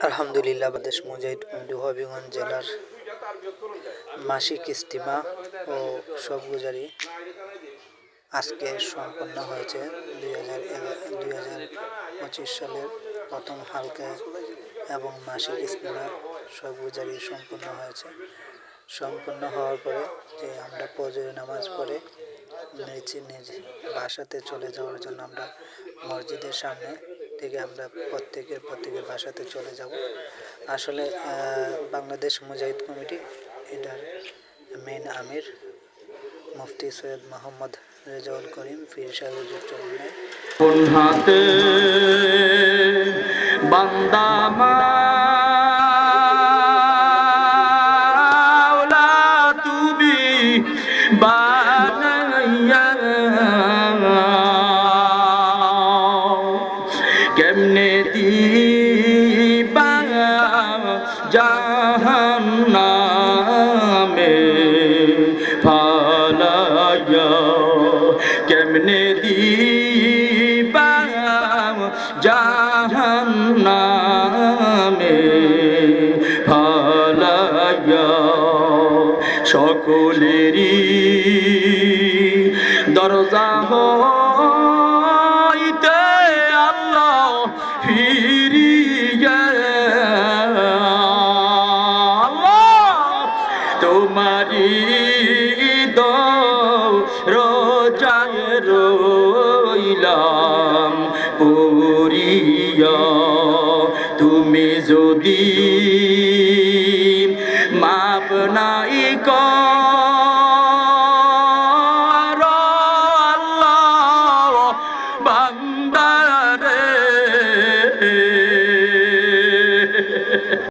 আলহামদুলিল্লাহ, বাংলাদেশ মুজাহিদ কমিটি হবিগঞ্জ জেলার মাসিক ইজতিমা ও সবগুজারি আজকে সম্পন্ন হয়েছে। 2025 সালের প্রথম হালকা এবং মাসিক ইজতিমা সবগুজারি সম্পন্ন হয়েছে। সম্পন্ন হওয়ার পরে যে আমরা ফজরের নামাজ পড়ে নিজ বাসাতে চলে যাওয়ার জন্য আমরা মসজিদের সামনে থেকে আমরা প্রত্যেকের বাসাতে চলে যাব। আসলে বাংলাদেশ মুজাহিদ কমিটি এটার মেন আমির মুফতি সৈয়দ মোহাম্মদ রেজাউল করিম পীর সাহেব হুজুর চরণে কোন হাতে বান্দা মাওলা তুমি বানাইয়া কেমনে দিবা জাহান্নামে ফালাইয়া, কেমনে দিবা জাহান্নামে ফালাইয়া। সকলেরই দরজা হইতে আল্লাহ ফিরিয়া তোমারি রোজায় রইলাম পুরিয়া। তুমি যদি মাপ নাই করো আল্লাহ বান্দারে